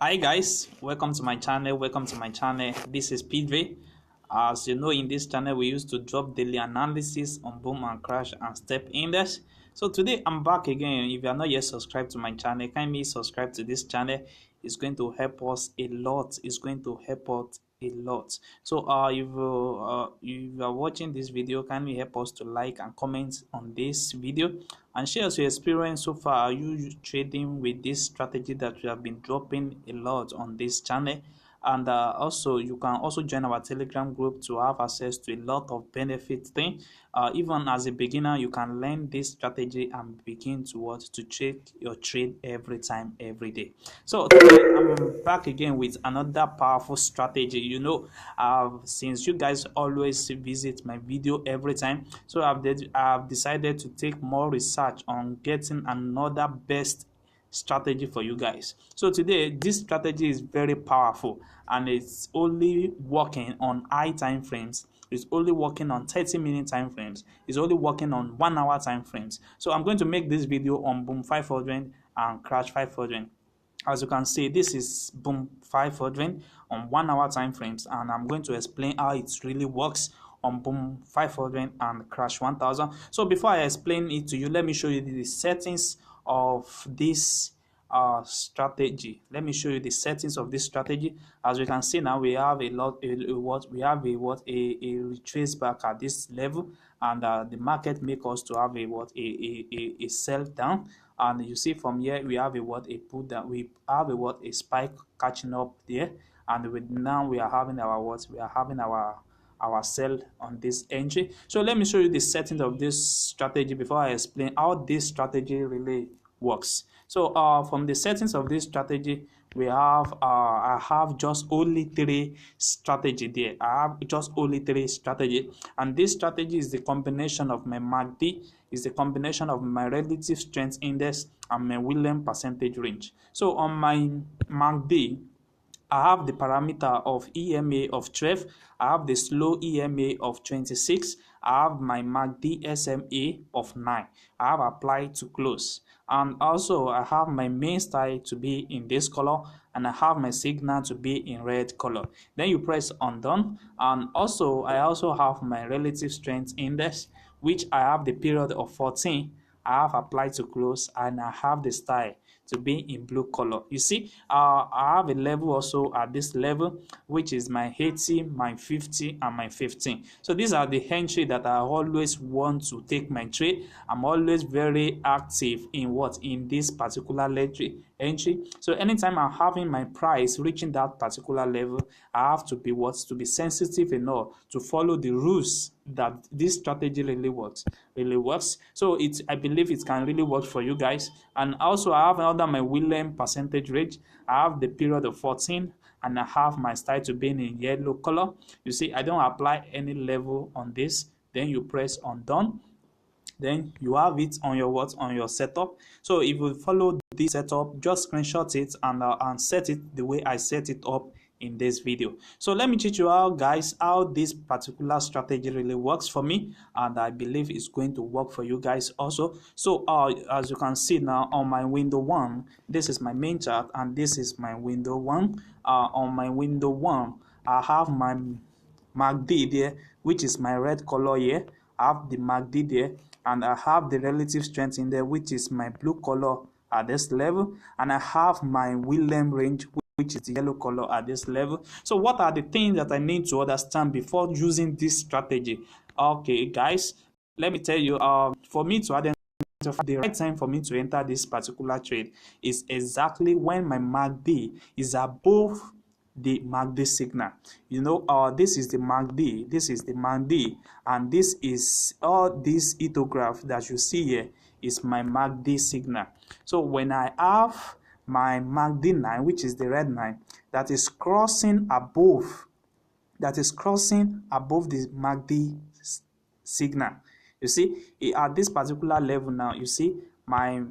Hi guys, welcome to my channel. This is Pedro. As you know, in this channel we used to drop daily analysis on boom and crash and step index. So today I'm back again. If you are not yet subscribed to my channel, kindly subscribe to this channel. It's going to help us a lot. It's going to help us a lot. So if you are watching this video, kindly help us to like and comment on this video and share your experience so far. Are you trading with this strategy that we have been dropping a lot on this channel? And also you can also join our Telegram group to have access to a lot of benefit thing. Even as a beginner, you can learn this strategy and begin to what to trade your trade every time, every day. So today I'm back again with another powerful strategy. Since you guys always visit my video every time, so I've decided to take more research on getting another best strategy for you guys. So today this strategy is very powerful and it's only working on high time frames. It's only working on 30-minute time frames. It's only working on 1 hour time frames. So I'm going to make this video on boom 500 and crash 500. As you can see, this is boom 500 on 1 hour time frames, and I'm going to explain how it really works on boom 500 and crash 1000. So before I explain it to you, let me show you the settings of this strategy. Let me show you the settings of this strategy. As you can see now, we have a retrace back at this level, and the market make us to have a sell down. And you see from here we have a put down, we have a spike catching up there, and now we are having our sell on this entry. So let me show you the settings of this strategy before I explain how this strategy really works. So from the settings of this strategy, we have I have just only three strategy there. I have just only three strategy, and this strategy is the combination of my MACD, is the combination of my relative strength index and my Williams percentage range. So on my MACD, I have the parameter of EMA of 12. I have the slow EMA of 26. I have my MACD SMA of 9. I have applied to close. And also I have my main style to be in this color, and I have my signal to be in red color. Then you press undone, and also I also have my relative strength index, which I have the period of 14. I have applied to close, and I have the style to be in blue color. You see, I have a level also at this level, which is my 80, my 50, and my 15. So these are the entry that I always want to take my trade. I'm always very active in this particular entry. So anytime I'm having my price reaching that particular level, I have to be sensitive enough to follow the rules that this strategy really works. So I believe it can really work for you guys. And also I have another my Williams percentage rate. I have the period of 14, and I have my style to be in yellow color. You see, I don't apply any level on this. Then you press on done. Then you have it on your setup. So if you follow this setup, just screenshot it and set it the way I set it up in this video. So let me teach you how this particular strategy really works for me, and I believe it's going to work for you guys also. So as you can see now on my window 1, this is my main chart, and this is my window 1. On my window 1, I have my MACD there, which is my red color here. I have the MACD there, and I have the relative strength in there, which is my blue color at this level, and I have my Williams range, which is the yellow color at this level. So what are the things that I need to understand before using this strategy? Okay guys, let me tell you, for me to identify the right time for me to enter this particular trade is exactly when my MACD is above the MACD signal. This is the MACD, this is the MACD, and this is all this ethograph that you see here is my MACD signal. So when I have my MACD 9, which is the red line, that is crossing above the MACD signal. You see, at this particular level now, you see my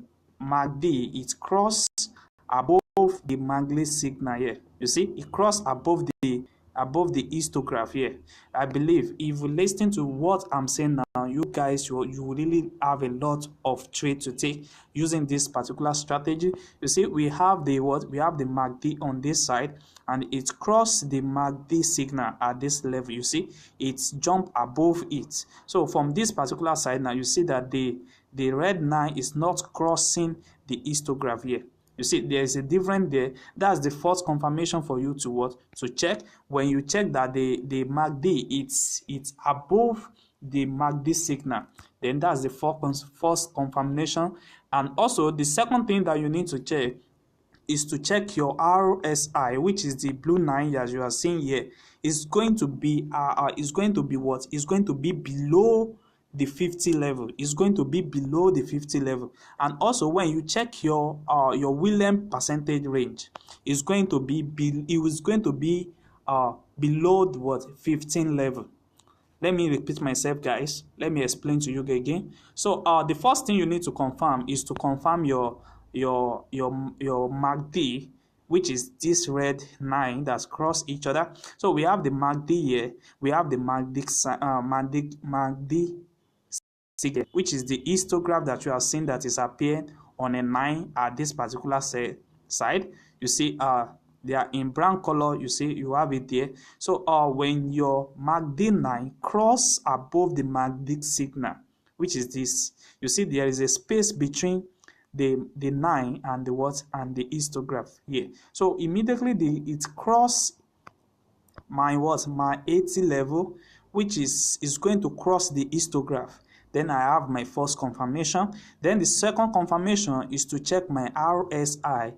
MACD, it crossed above the MACD signal here. You see, it crossed above the above the histograph here. I believe if you listen to what I'm saying now, you guys, you will really have a lot of trade to take using this particular strategy. You see, we have the what? We have the MACD on this side, and it crossed the MACD signal at this level. You see, it's jumped above it. So from this particular side now, you see that the red line is not crossing the histograph here. You see, there is a difference there. That's the first confirmation for you to what? To check. When you check that the MACD, it's above the MACD signal, then that's the first confirmation. And also the second thing that you need to check is to check your RSI, which is the blue line as you are seeing here. Is going to be what? Is going to be below the 50 level. Is going to be below the 50 level. And also when you check your Williams percentage range, it's going to be below the what? 15 level. Let me repeat myself, guys. Let me explain to you again. So the first thing you need to confirm is to confirm your MACD, which is this red line that's cross each other. So we have the MACD here. We have the MACD signal, which is the histograph that you are seeing that is appearing on a 9 at this particular side. You see, they are in brown color. You see, you have it there. So when your MACD 9 cross above the MACD signal, which is this, you see there is a space between the 9 and the what? And the histograph here. So immediately it cross my what? My 80 level, which is going to cross the histograph. Then I have my first confirmation. Then the second confirmation is to check my RSI.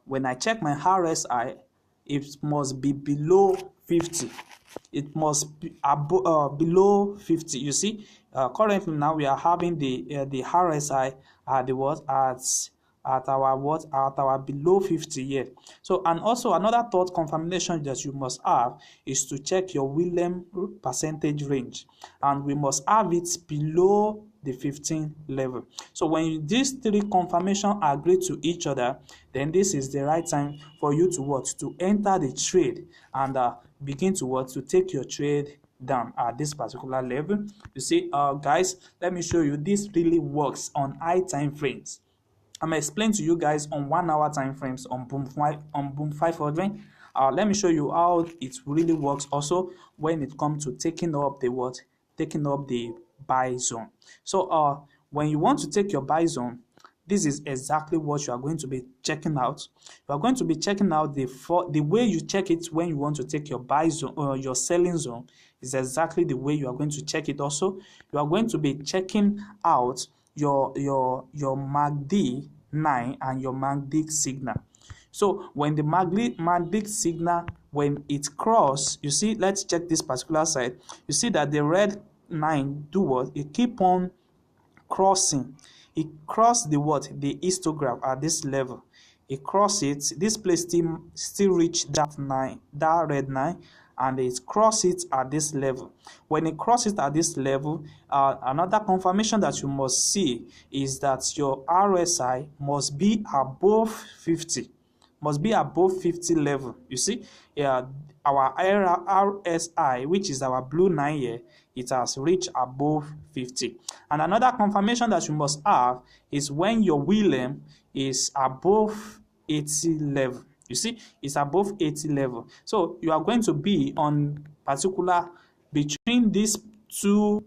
When I check my RSI, it must be below 50. It must be below 50. You see, currently now we are having the RSI at the what? At our below 50 here. So, and also another third confirmation that you must have is to check your Williams percentage range, and we must have it below the 15 level. So when these three confirmations agree to each other, then this is the right time for you to what? To enter the trade and begin to what? To take your trade down at this particular level. You see, guys, let me show you. This really works on high time frames. I'm going to explain to you guys on 1 hour time frames on Boom 500. Let me show you how it really works also when it comes to taking up the what? Taking up the buy zone. So when you want to take your buy zone, this is exactly what you are going to be checking out. You are going to be checking out the way you check it when you want to take your buy zone or your selling zone is exactly the way you are going to check it also. You are going to be checking out your MACD 9 and your MACD signal. So when the MACD signal, when it cross, you see, let's check this particular side. You see that the red 9 do what? It keep on crossing. It crossed the what? The histograph at this level. It cross it. This place still reach that red 9. And it crosses it at this level. When it crosses it at this level, another confirmation that you must see is that your RSI must be above 50. Must be above 50 level. You see, our RSI, which is our blue line here, it has reached above 50. And another confirmation that you must have is when your Williams is above 80 level. You see, it's above 80 level. So you are going to be on particular between these two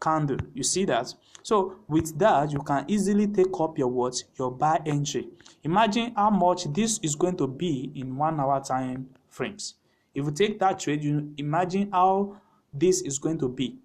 candle. You see that? So with that, you can easily take up your buy entry. Imagine how much this is going to be in 1 hour time frames. If you take that trade, you imagine how this is going to be.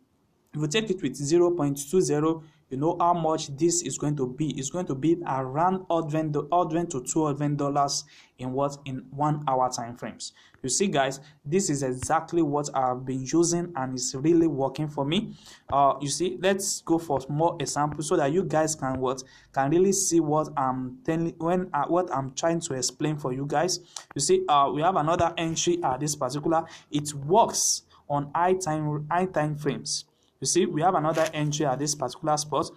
If you take it with 0.20, you know how much this is going to be. It's going to be around $100 to $200 in 1 hour time frames. You see, guys, this is exactly what I've been using and it's really working for me. You see, let's go for more examples so that you guys can really see what I'm telling what I'm trying to explain for you guys. You see, we have another entry at this particular. It works on high time frames. You see, we have another entry at this particular spot.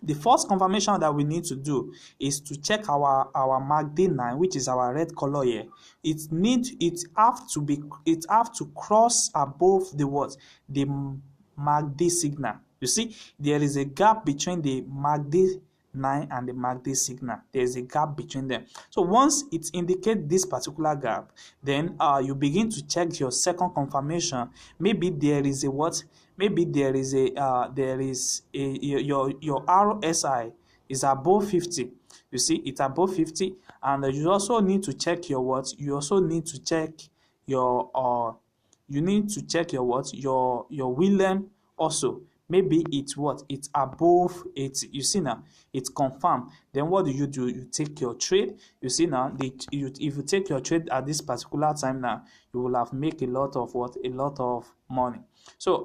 The first confirmation that we need to do is to check our MACD 9, which is our red color here. It have to cross above the what? The MACD signal. You see, there is a gap between the MACD 9 and the MACD signal. There is a gap between them. So once it indicates this particular gap, then you begin to check your second confirmation. Maybe there is a what? Maybe there is a your RSI is above 50. You see, it's above 50, and you also need to check your what? You also need to check your your William also. Maybe it's what? It's above 80. You see now, it's confirmed. Then what do? You take your trade. You see now, if you take your trade at this particular time now, you will have make a lot of what? A lot of money. So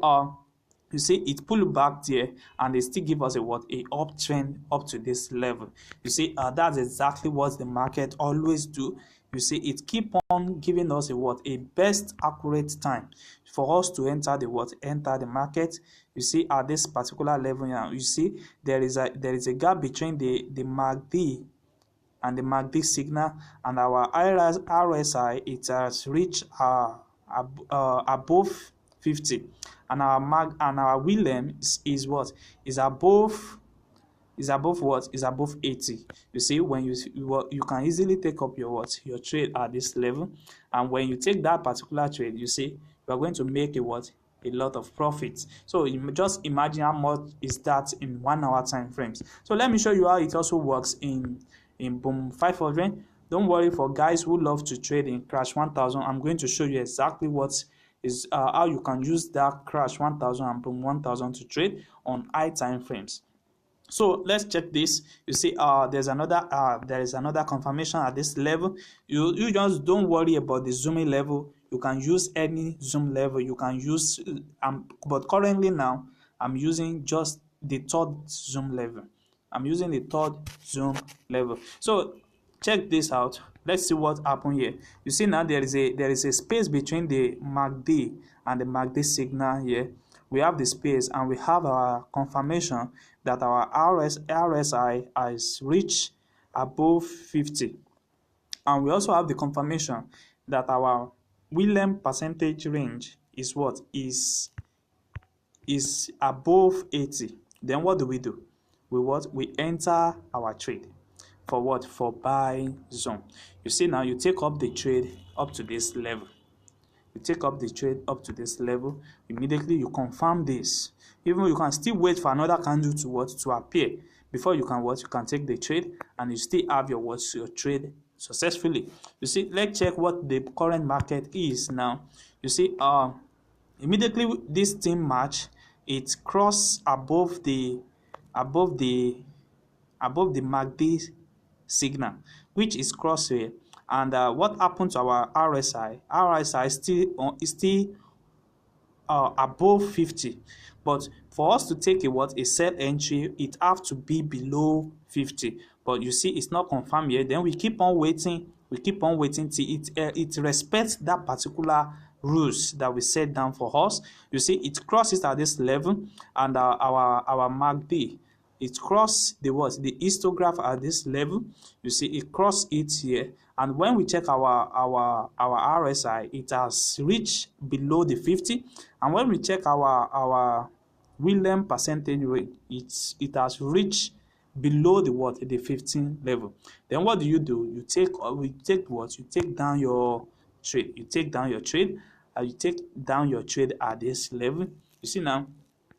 you see, it pulled back there, and they still give us a what? A uptrend up to this level. You see, that's exactly what the market always do. You see, it keep on giving us a what? A best accurate time for us to enter the what? Enter the market. You see, at this particular level now, you see there is a gap between the MACD and the MACD signal, and our RSI, it has reached above 50, and our William is what? Is above what? Is above 80. You see, when you can easily take up your what? Your trade at this level, and when you take that particular trade, you see, you are going to make a what? A lot of profits. So just imagine how much is that in 1 hour time frames. So let me show you how it also works in Boom 500. Don't worry, for guys who love to trade in Crash 1000, I'm going to show you exactly what is how you can use that Crash 1000 and Boom 1000 to trade on high time frames. So let's check this. You see, there is another confirmation at this level. You just don't worry about the zooming level. You can use any zoom level. You can use but currently now I'm using just the third zoom level. I'm using the third zoom level. So check this out. Let's see what happened here. You see now there is a space between the MACD and the MACD signal here. We have the space, and we have our confirmation that our RSI has reached above 50, and we also have the confirmation that our William percentage range is what? Is above 80. Then what do? We enter our trade for what? For buying zone. You see now, you take up the trade up to this level. You take up the trade up to this level, immediately you confirm this. Even you can still wait for another candle to appear before you can take the trade, and you still have your trade successfully. You see, let's check what the current market is now. You see, immediately this team match, it crossed above the MACD signal, which is crossed here. And what happened to our RSI? RSI is still above 50, but for us to take a sell entry, it have to be below 50. But you see, it's not confirmed yet. Then we keep on waiting. We keep on waiting till it respects that particular rules that we set down for us. You see, it crosses at this level, and our MACD, it crossed the histograph at this level. You see, it crossed it here, and when we check our RSI, it has reached below the 50, and when we check our William percentage rate, it has reached below the 15 level. Then what do? You take down your trade. You take down your trade, and you take down your trade at this level. You see now,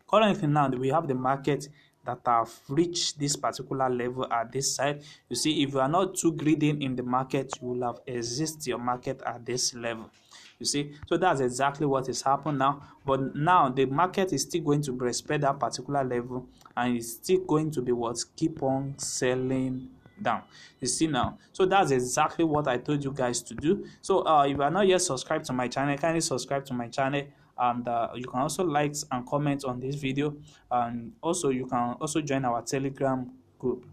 currently now we have the market that have reached this particular level at this side. You see, if you are not too greedy in the market, you will have exit your market at this level. You see, so that's exactly what is happening now. But now the market is still going to respect that particular level, and it's still going to be keep on selling down. You see now, so that's exactly what I told you guys to do. So if you are not yet subscribed to my channel, kindly subscribe to my channel, and you can also like and comment on this video, and also you can also join our Telegram group.